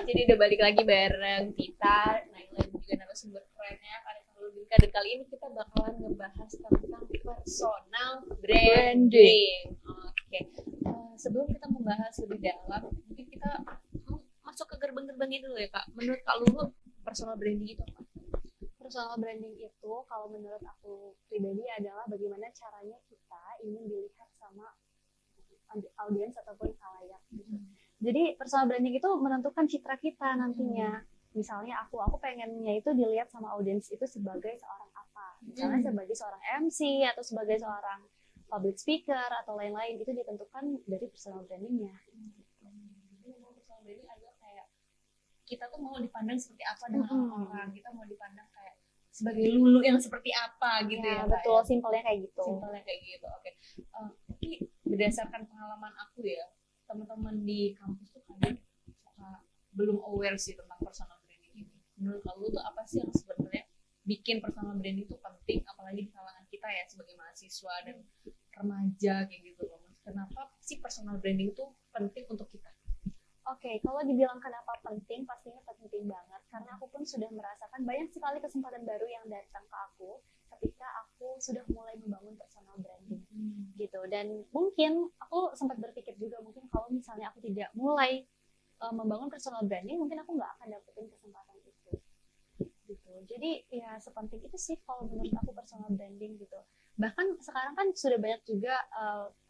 Jadi udah balik lagi bareng kita, Naila juga narasumber kerennya Vanessa Lubinka. Dan kali ini kita bakalan ngebahas tentang personal branding. Oke. Sebelum kita membahas lebih dalam, mungkin kita masuk ke gerbang-gerbangnya dulu ya Kak. Menurut Kak Lulu, personal branding itu apa? Personal branding itu kalau menurut aku pribadi adalah bagaimana caranya kita ingin dilihat sama audiens ataupun khalayak gitu. Jadi personal branding itu menentukan citra kita nantinya. Misalnya aku pengennya itu dilihat sama audiens itu sebagai seorang apa. Misalnya sebagai seorang MC atau sebagai seorang public speaker atau lain-lain, itu ditentukan dari personal brandingnya. Personal branding adalah kayak kita tuh mau dipandang seperti apa dengan orang, kita mau dipandang kayak sebagai Lulu yang seperti apa gitu ya. Betul, simpelnya kayak gitu. Oke. Tapi berdasarkan pengalaman aku ya, teman-teman di kampus tuh kadang suka belum aware sih tentang personal branding ini. Menurut kamu tuh apa sih yang sebenarnya bikin personal branding itu penting, apalagi di kalangan kita ya sebagai mahasiswa dan remaja kayak gitu loh. Kenapa sih personal branding itu penting untuk kita? Oke, kalau dibilang kenapa penting, pastinya penting banget. Karena aku pun sudah merasakan banyak sekali kesempatan baru yang datang ke aku ketika aku sudah mulai membangun personal branding gitu. Dan mungkin aku sempat berpikir juga, mungkin kalau misalnya aku tidak mulai membangun personal branding, mungkin aku nggak akan dapetin kesempatan itu gitu. Jadi ya sepenting itu sih kalau menurut aku personal branding gitu. Bahkan sekarang kan sudah banyak juga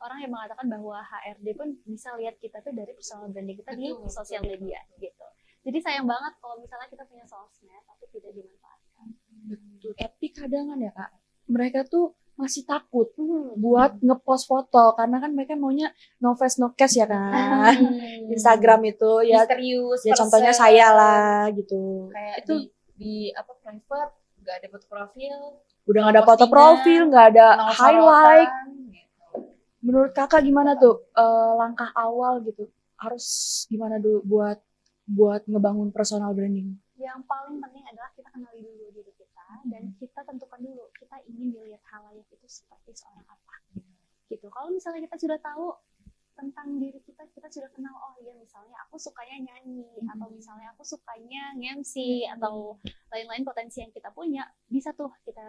orang yang mengatakan bahwa HRD pun bisa lihat kita tuh dari personal branding kita di sosial media gitu. Jadi sayang banget kalau misalnya kita punya sosmed tapi tidak dimanfaatkan. Betul. Tapi kadang ya Kak, mereka tuh masih takut buat ngepost foto karena kan mereka maunya no face no case ya kan. Instagram itu ya misterius, ya contohnya saya lah gitu. Kayak itu di apa private nggak ada foto profil, udah nggak ada foto profil, nggak ada highlight gitu. Menurut kakak gimana tuh langkah awal gitu, harus gimana dulu buat ngebangun personal branding? Yang paling penting adalah kita kenali dulu diri kita dan kita tentukan dulu kita ingin dilihat khalayak itu seperti seorang apa gitu. Kalau misalnya kita sudah tahu tentang diri kita, kita sudah kenal, oh iya misalnya aku sukanya nyanyi atau misalnya aku sukanya nge-MC atau lain-lain potensi yang kita punya, bisa tuh kita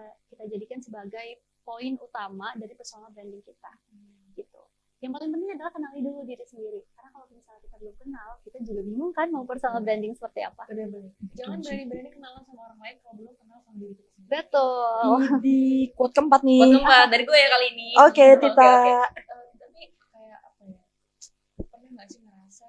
jadikan sebagai poin utama dari personal branding kita gitu. Yang paling penting adalah kenali dulu diri sendiri, karena kalau misalnya kita belum kenal, kita juga bingung kan mau personal branding seperti apa. Benar-benar. Jangan berani-berani kenalan sama orang lain kalau belum kenal sama diri kita sendiri. Betul. Di quote keempat nih. Quote keempat dari gue ya kali ini. Oke, Tita. Tapi kayak apa ya? Pernah nggak sih ngerasa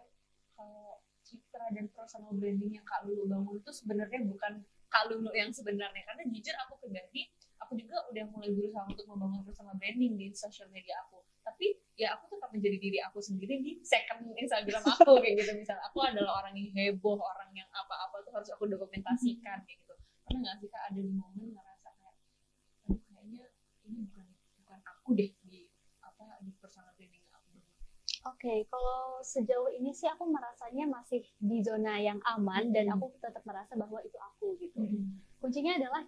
kalau citra dan personal branding yang Kak Lulu bangun itu sebenarnya bukan Kak Lulu yang sebenarnya? Karena jujur aku pribadi, aku juga udah mulai berusaha untuk membangun personal branding di sosial media aku. Tapi ya aku tetap menjadi diri aku sendiri di second Instagram aku kayak gitu. Misalnya aku adalah orang yang heboh, orang yang apa-apa tuh harus aku dokumentasikan kayak gitu. Pernah nggak sih Kak ada di momen ngerasa kayak kayaknya ini bukan aku deh di personal branding aku? Oke, kalau sejauh ini sih aku merasanya masih di zona yang aman dan aku tetap merasa bahwa itu aku gitu. Kuncinya adalah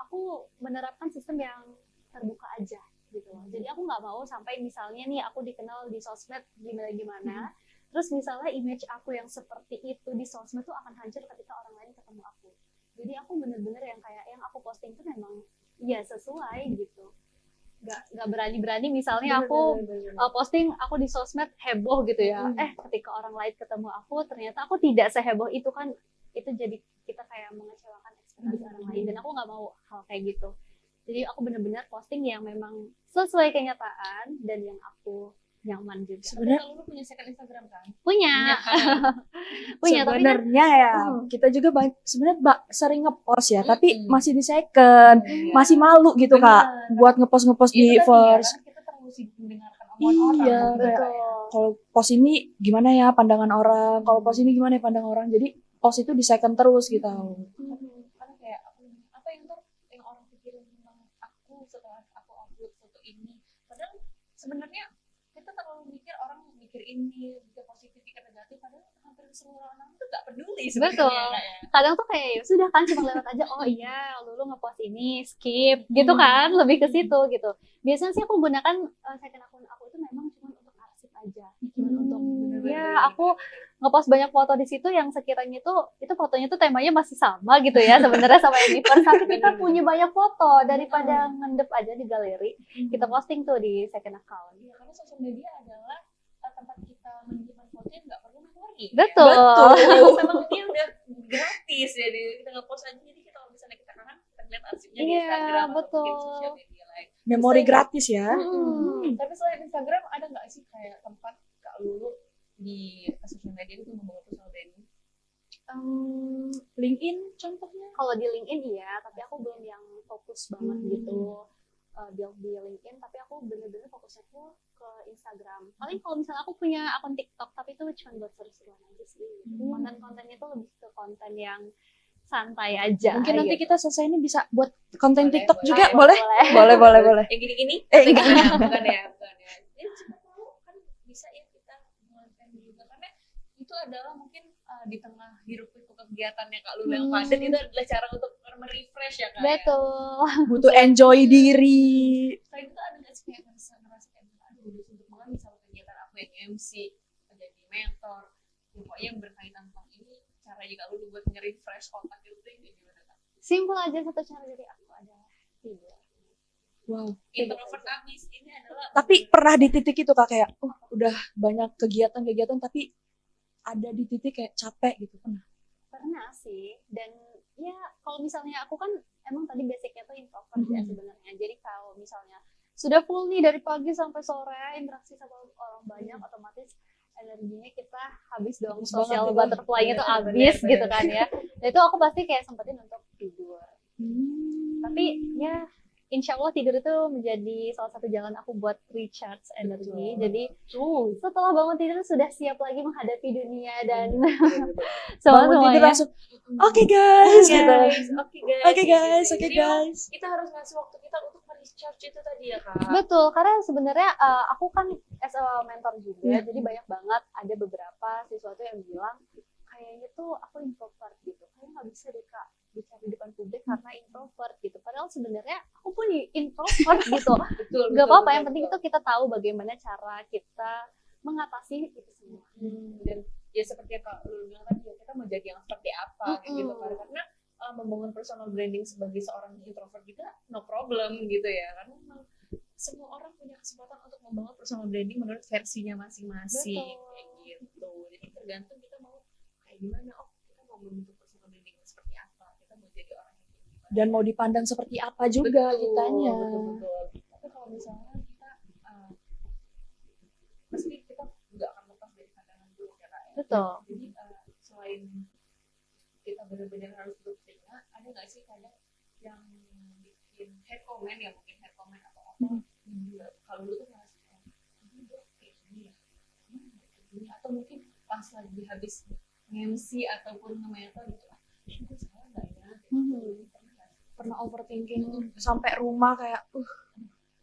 aku menerapkan sistem yang terbuka aja gitu loh. Jadi aku nggak mau sampai misalnya nih aku dikenal di sosmed gimana-gimana, terus misalnya image aku yang seperti itu di sosmed tuh akan hancur ketika orang lain ketemu aku. Jadi aku bener-bener yang kayak yang aku posting tuh memang ya sesuai gitu. Nggak berani-berani misalnya aku posting aku di sosmed heboh gitu ya. Ketika orang lain ketemu aku ternyata aku tidak seheboh itu kan, itu jadi kita kayak mengecewakan ekspektasi orang lain dan aku nggak mau hal kayak gitu. Jadi aku benar-benar posting yang memang sesuai kenyataan dan yang aku nyaman juga. Sebenarnya lu punya second Instagram kan? Punya sebenarnya ya kita juga sebenarnya sering ngepost ya, tapi masih di second, masih malu gitu Kak buat ngepost di first. Kita terlalu mendengarkan omongan orang. Betul. Kalau post ini gimana ya pandangan orang, kalau post ini gimana ya pandangan orang, jadi post itu di second terus gitu. Karena kayak apa yang orang pikirin Padahal sebenarnya kita terlalu mikir, orang mikir ini, mikir positif, mikir negatif, padahal hampir seluruh orang itu nggak peduli sebenarnya. Betul. Kayak. Kadang tuh kayak ya sudah kan cuma lewat aja, oh iya lu ngepost ini skip gitu kan, lebih ke situ gitu. Biasanya sih aku gunakan second akun aku itu memang cuma untuk arsip aja, cuma untuk ya aku ngepost banyak foto di situ yang sekiranya itu fotonya tuh temanya masih sama gitu ya sebenarnya sama yang di first, tapi kita punya banyak foto daripada ngendep aja di galeri, kita posting tuh di second account. Iya, karena sosial media adalah tempat kita menyimpan foto yang nggak perlu memori. Betul. Memang dia udah gratis ya, kita nge-post aja, jadi kita kalau misalnya kita kangen, kita lihat arsipnya di Instagram atau mungkin sosial media lain. Memori gratis ya. Tapi selain Instagram ada nggak sih kayak tempat Kak Lulu di sosial media itu membangun personal branding? LinkedIn contohnya. Kalau di LinkedIn iya, tapi aku belum yang fokus banget gitu build di LinkedIn, tapi aku bener-bener fokusnya tuh ke Instagram. Paling kalau misalnya aku punya akun TikTok, tapi itu cuma buat seru-seruan aja sih. Konten-kontennya tuh lebih ke konten yang santai aja. Mungkin nanti gitu. kita selesai ini bisa buat konten Boleh, TikTok boleh. juga, boleh? Boleh. Yang gini-gini? Enggak. Bukan ya. Ya siapa tahu kan bisa ya kita konten juga, karena itu adalah mungkin di tengah hiruk pikuk kegiatannya Kak Lulu yang padat, itu adalah cara untuk merefresh ya Kak. Betul. Butuh enjoy diri. Selain itu ada nggak sih kayak ngerasa kayak aduh untuk banget sama kegiatan aku yang MC, menjadi mentor, pokoknya yang berkaitan tentang ini, cara Kak Lulu buat nge-refresh otak itu gimana Kak? Simpel aja, satu cara dari aku adalah tidur. Wow. Introvert abis ini adalah. Tapi pernah di titik itu Kak kayak udah banyak kegiatan tapi ada di titik kayak capek gitu, Pernah sih, dan ya kalau misalnya aku kan emang tadi basicnya tuh introvert ya sebenarnya. Jadi kalau misalnya sudah full nih dari pagi sampai sore interaksi sama orang banyak, otomatis energinya kita habis dong, Habis social banget, butterfly-nya tuh bener, habis bener. gitu kan ya. Nah itu aku pasti kayak sempetin untuk tidur. Tapi ya insya Allah tidur itu menjadi salah satu jalan aku buat recharge energi. Jadi setelah bangun tidur sudah siap lagi menghadapi dunia dan bangun tidur langsung oke guys gitu. Oke guys. Oke Jadi guys. kita harus ngasih waktu kita untuk recharge itu tadi ya Kak. Betul, karena sebenarnya aku kan as a mentor juga, jadi banyak banget ada beberapa siswa tuh yang bilang kayaknya tuh aku introvert gitu, kayak nggak bisa deh Kak bicara di depan publik karena introvert gitu. Padahal sebenarnya aku pun introvert gitu. Betul. Gak apa-apa, yang penting itu kita tahu bagaimana cara kita mengatasi itu semua. Dan ya seperti yang Kak Lulu bilang tadi, ya kita mau jadi yang seperti apa gitu kan. Karena membangun personal branding sebagai seorang introvert juga no problem gitu ya. Karena memang semua orang punya kesempatan untuk membangun personal branding menurut versinya masing-masing. Kayak gitu. Jadi tergantung kita mau kayak gimana. Oh, kita mau membentuk personal branding seperti apa. Kita mau jadi orang yang kayak gimana. Dan mau dipandang seperti apa juga kitanya. Betul. Tapi kalau misalnya kita pasti kita nggak akan lepas dari pandangan dulu ya Kak. Betul. Jadi selain kita benar-benar harus berterima, ada nggak sih kadang yang bikin head comment ya, mungkin head comment atau apa kalau lu tuh ngerasa ini gue kayak gini ya, atau mungkin pas lagi habis MC ataupun nge-mentor gitu, gue salah nggak ya? Pernah overthinking sampai rumah kayak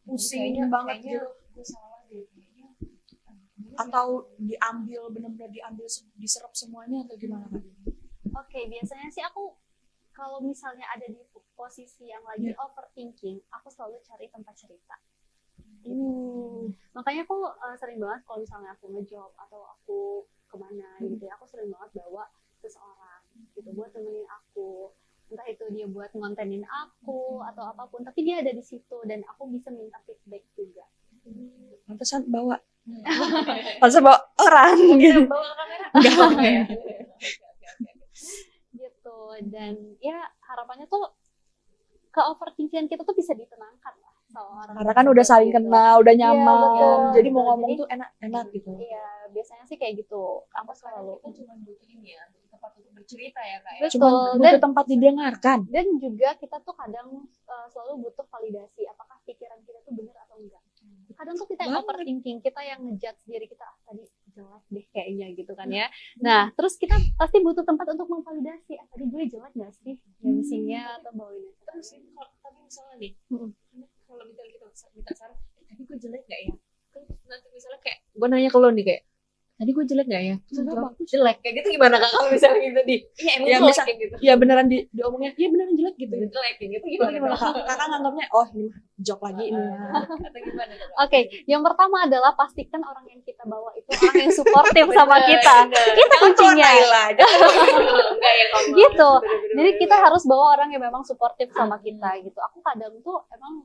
pusing banget gitu. Gue salah deh kayaknya. Atau diambil benar-benar diserap semuanya atau gimana Kak? Oke, biasanya sih aku kalau misalnya ada di posisi yang lagi overthinking, aku selalu cari tempat cerita. Makanya aku sering banget kalau misalnya aku ngejob atau aku kemana gitu ya, aku sering banget bawa seseorang gitu buat temenin aku. Entah itu dia buat ngontenin aku atau apapun, tapi dia ada di situ dan aku bisa minta feedback juga. Pantesan bawa orang gitu. Bawa kamera? Enggak. Gitu, dan ya harapannya tuh ke overthinking kita tuh bisa ditenangkan lah sama orang. Karena kan udah saling kenal, udah nyaman. betul. Jadi mau Betul. ngomong Jadi- tuh enak gitu. Iya, biasanya sih kayak gitu. Aku selalu. Kita cuma butuh ini ya, butuh tempat untuk bercerita ya Kak ya. Betul. Cuma butuh tempat didengarkan. Dan juga kita tuh kadang selalu butuh validasi apakah pikiran kita tuh benar atau enggak. Kadang tuh kita yang Banget. overthinking, kita yang ngejudge diri kita tadi jelek deh kayaknya gitu kan ya. Nah, terus kita pasti butuh tempat untuk memvalidasi, tadi gue jelek nggak sih MC-nya atau bawainnya. Terus ini kalau tapi misalnya nih, Mm-mm. kalau misalnya kita minta saran, tapi gue jelek gak ya? Terus nanti misalnya kayak gue nanya ke lo nih kayak, tadi gue jelek gak ya? Terus Enggak, jawab, bagus. jelek. Kayak gitu gimana kak kalau misalnya gitu di? Iya emang Ya, jelek bisa- kayak gitu. Ya beneran diomongnya, iya beneran jelek gitu. Jelek kayak gitu Itu gimana? gimana Kak? kakak nganggapnya, oh ini mah jok lagi ini mah. Atau gimana tuh, Kak? Oke, yang pertama adalah pastikan orang yang kita bawa itu orang yang suportif sama Bener, kita. bener. Itu kuncinya. Enggak ya kamu. Gitu. Bener-bener. Jadi kita harus bawa orang yang memang suportif sama kita gitu. Aku kadang tuh emang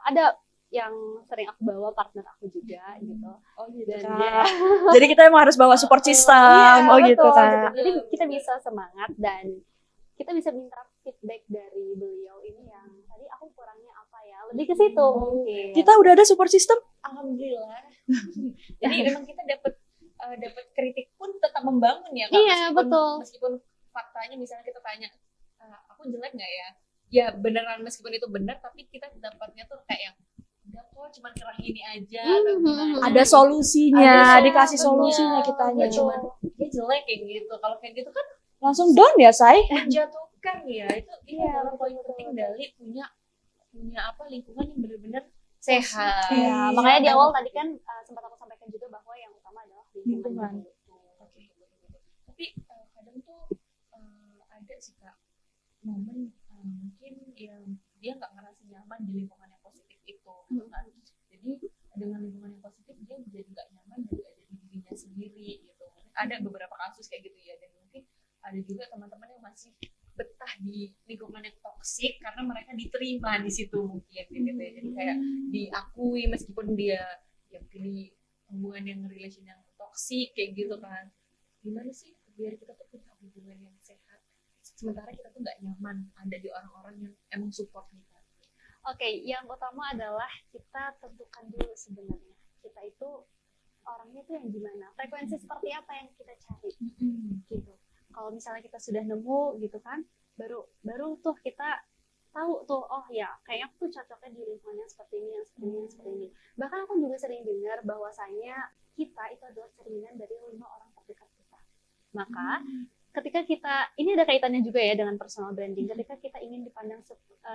ada yang sering aku bawa partner aku juga gitu. Oh gitu Dan Kak. dia- Jadi kita emang harus bawa support system. Iya, Oh gitu betul, Kak. Jadi kita bisa semangat dan kita bisa minta feedback dari beliau ini yang tadi aku kurangnya apa ya. Lebih ke situ mungkin. Kita udah ada support system? Alhamdulillah. Jadi memang kita dapat kritik pun tetap membangun ya Kak. Iya, betul. Meskipun faktanya misalnya kita tanya, aku jelek nggak ya? Ya beneran meskipun itu benar, tapi kita dapatnya tuh kayak yang enggak kok, cuma kerang ini aja. atau gimana. Ada solusinya, Ada dikasih solusinya. solusinya kitanya. Nggak cuma dia jelek kayak gitu. Kalau kayak gitu kan Langsung down ya, Say? menjatuhkan ya. Itu Iya, adalah poin betul, penting betul. dari punya apa lingkungan yang benar-benar sehat. Ya, Iya. makanya di awal tadi kan sempat aku sampaikan juga bahwa yang utama adalah Lingkungan. lingkungan. Oke, tapi kadang tuh ada sih Kak momen mungkin yang dia nggak ngerasa nyaman di lingkungan yang positif itu. Kan? Jadi dengan lingkungan yang positif dia jadi nggak nyaman dan nggak jadi dirinya sendiri gitu. Ada beberapa kasus kayak gitu ya, dan mungkin ada juga teman-teman yang masih betah di lingkungan yang toksik karena mereka diterima di situ mungkin gitu ya. Jadi kayak diakui meskipun dia yang pilih hubungan yang relation yang toksik kayak gitu kan. Gimana sih biar kita tuh punya hubungan yang sehat sementara kita tuh nggak nyaman ada di orang-orang yang emang support kita. Oke, yang utama adalah kita tentukan dulu sebenarnya kita itu orangnya tuh yang gimana, frekuensi seperti apa yang kita cari gitu. Kalau misalnya kita sudah nemu gitu kan, baru tuh kita tahu tuh, oh ya kayaknya aku tuh cocoknya di lingkungan yang seperti ini, yang seperti ini, yang seperti ini. Bahkan aku juga sering dengar bahwasanya kita itu adalah cerminan dari 5 orang terdekat kita. Maka ketika kita, ini ada kaitannya juga ya dengan personal branding, ketika kita ingin dipandang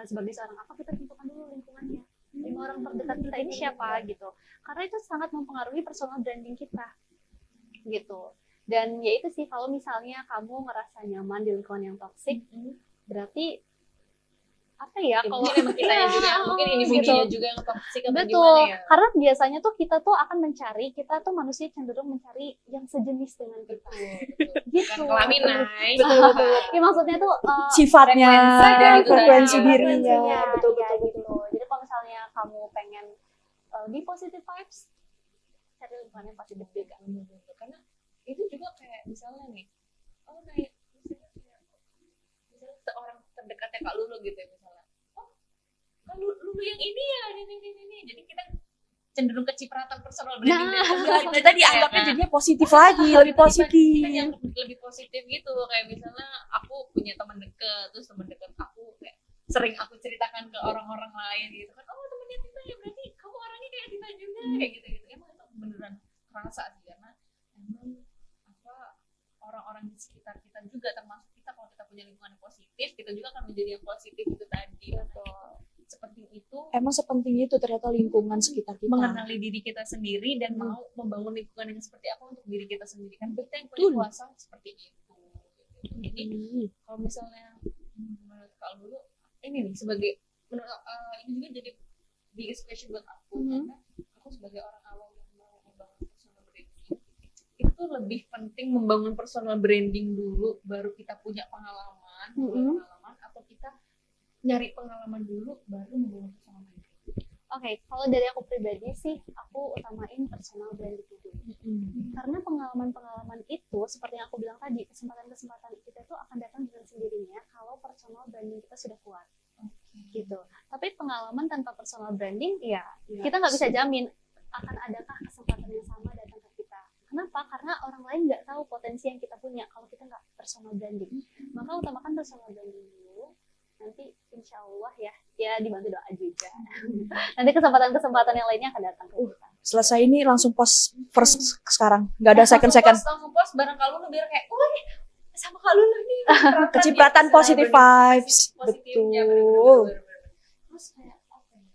sebagai seorang apa, kita tentukan dulu lingkungannya. 5 orang terdekat kita ini siapa gitu. Karena itu sangat mempengaruhi personal branding kita gitu. Dan ya itu sih, kalau misalnya kamu ngerasa nyaman di lingkungan yang toksik, berarti apa ya, kalau Mungkin emang kitanya juga, mungkin ini mungkinnya juga yang toksik atau betul, gimana ya. karena biasanya tuh kita tuh akan mencari, kita tuh manusia cenderung mencari yang sejenis dengan kita. Gitu. Kan kelamin naik. Betul. Ya, maksudnya tuh Sifatnya, frekuensi gitu. dirinya. frekuensinya, Betul, ya, betul, gitu. betul. Jadi kalau misalnya kamu pengen di positive vibes, cari lingkungan yang positif juga. Karena itu juga kayak misalnya nih, oh naik misalnya seorang terdekatnya Kak Lulu gitu ya misalnya, oh Kak Lulu yang ini ya, ini. Jadi kita cenderung kecipratan personal branding Ya, kita dianggapnya jadinya positif lagi, lebih positif. kita yang lebih positif gitu. Kayak misalnya aku punya teman dekat, terus teman dekat aku kayak sering aku ceritakan ke orang-orang lain gitu kan, oh temennya Tita ya, berarti kamu orangnya kayak Tita juga kayak gitu. Emang itu beneran kerasa sih, karena emang apa orang-orang di sekitar kita juga, termasuk kita kalau kita punya lingkungan yang positif, kita juga akan menjadi yang positif itu tadi. Seperti itu, Emang sepenting itu ternyata lingkungan sekitar kita. mengenali diri kita sendiri dan mau membangun lingkungan yang seperti apa untuk diri kita sendiri, kan kita yang punya Betul. kuasa seperti itu. Jadi kalau misalnya menurut Kak Lulu ini nih sebagai menurut ini juga jadi biggest question buat aku, karena aku sebagai orang awam yang mau membangun personal branding, itu lebih penting membangun personal branding dulu baru kita punya pengalaman, atau kita nyari pengalaman dulu baru membangun personal branding. Oke, kalau dari aku pribadi sih, aku utamain personal branding dulu. Karena pengalaman-pengalaman itu, seperti yang aku bilang tadi, kesempatan-kesempatan kita tuh akan datang dengan sendirinya kalau personal branding kita sudah kuat. Gitu. Tapi pengalaman tanpa personal branding, ya kita nggak bisa jamin akan adakah kesempatan yang sama datang ke kita. Kenapa? Karena orang lain nggak tahu potensi yang kita punya kalau kita nggak personal branding. Maka utamakan personal branding dulu. Nanti insya Allah ya dibantu doa juga. Nanti kesempatan-kesempatan yang lainnya akan datang ke kita. Selesai ini langsung post first sekarang. Nggak ada second. Langsung post bareng Kak Lulu biar kayak, wih sama Kak Lulu nih. Kecipratan positive vibes. Positifnya, Betul. bener-bener. Terus kayak apa ya?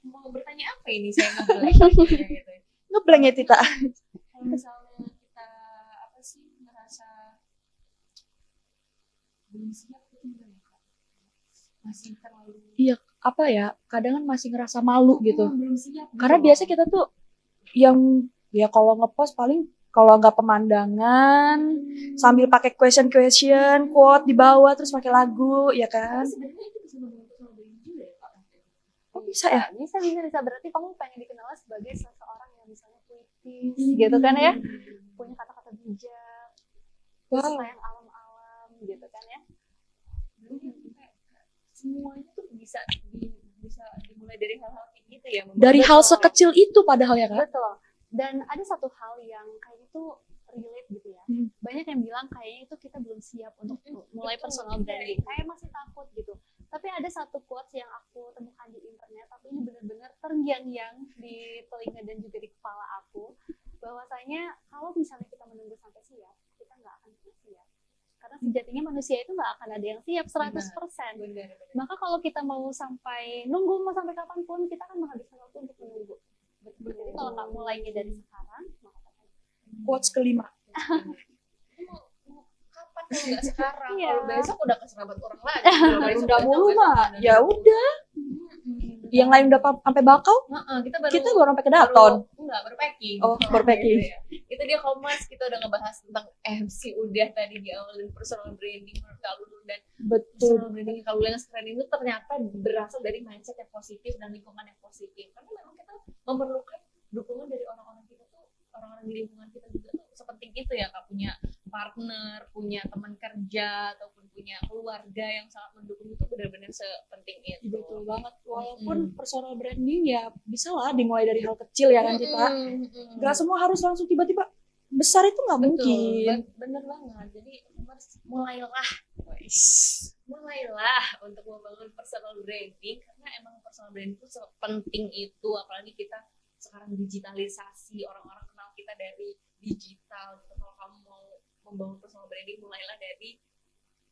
Mau bertanya apa ini saya ngeblank gitu. Ngeblank ya Tita. Kalau misalnya kita apa sih ngerasa belum siap itu gimana Kak? Masih terlalu Iya, apa ya? Kadang kan masih ngerasa malu gitu. belum siap. Karena gitu. biasa kita tuh yang ya kalau ngepost paling kalau nggak pemandangan sambil pakai question quote di bawah terus pakai lagu ya kan. Tapi sebenarnya itu bisa membantu sama branding juga ya Kak. Oh bisa ya? Bisa. Berarti kamu pengen dikenal sebagai seseorang yang misalnya puitis, gitu kan ya? Punya kata-kata bijak, Wow. sayang alam-alam, gitu kan ya? Semuanya tuh bisa dimulai dari hal-hal kayak gitu ya. Dari hal Betul. sekecil itu padahal ya kan? Betul. Dan ada satu hal yang kayaknya itu relate gitu ya. Banyak yang bilang kayaknya itu kita belum siap untuk mulai Betul. personal branding. Kayak masih takut gitu. Tapi ada satu quotes yang aku temukan di internet, tapi ini benar-benar terngiang-ngiang di telinga dan juga di kepala aku. Bahwasanya kalau misalnya kita menunggu sampai siap, kita nggak akan pernah siap. Karena sejatinya manusia itu nggak akan ada yang siap 100%. Benar. Maka kalau kita mau nunggu mau sampai kapanpun, kita akan menghabiskan waktu untuk menunggu. Jadi kalau nggak mulainya dari sekarang, maka Quotes kelima. Mau kapan kalau nggak sekarang? Iya. Kalau besok udah keserabat orang lagi. Udah mulu mah. Ya udah. Yang lain udah sampai bakau, kita baru sampai ke daton. Baru packing. Oh, baru packing. Gitu ya. Itu dia Komers, kita udah ngebahas tentang MC udah tadi di awal dan personal branding menurut Kak Lulu, dan Betul. personal branding Kak Lulu yang sekarang itu ternyata berasal dari mindset yang positif dan lingkungan yang positif. Karena memang kita memerlukan dukungan dari orang-orang kita tuh, orang-orang di lingkungan kita juga tuh sepenting itu ya Kak, punya partner, punya teman kerja ataupun punya keluarga yang sangat mendukung, itu benar-benar sepenting itu. Betul banget. Walaupun personal branding ya bisa lah dimulai dari hal kecil ya kan kita. Gak semua harus langsung tiba-tiba besar, itu nggak mungkin. Bener banget. Jadi mulailah untuk membangun personal branding, karena emang personal branding itu sepenting itu, apalagi kita sekarang digitalisasi, orang-orang kenal kita dari digital gitu. Kalau kamu mau membangun personal branding, mulailah dari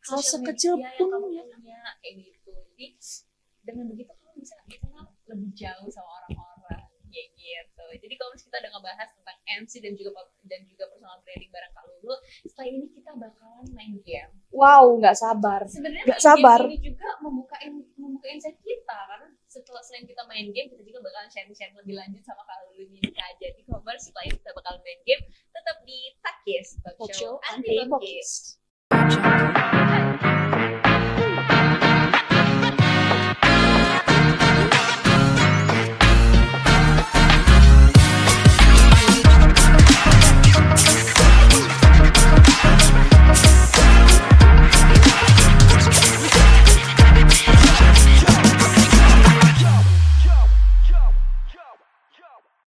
Hal social sekecil media yang pun kamu ya. punya kayak gitu. Jadi dengan begitu kamu bisa dikenal lebih jauh sama orang-orang kayak gitu. Jadi kalau kita udah ngebahas tentang MC dan juga personal branding bareng Kak Lulu, setelah ini kita bakalan main game. Wow, nggak sabar. Sebenarnya Nggak main sabar. game ini juga membuka insight kita, karena selain kita main game, kita juga bakalan share lebih lanjut sama Kak Lulu Nita. Jadi Komers, setelah ini kita bakalan main game, tetap di Takis Talk Show Anti Bokis.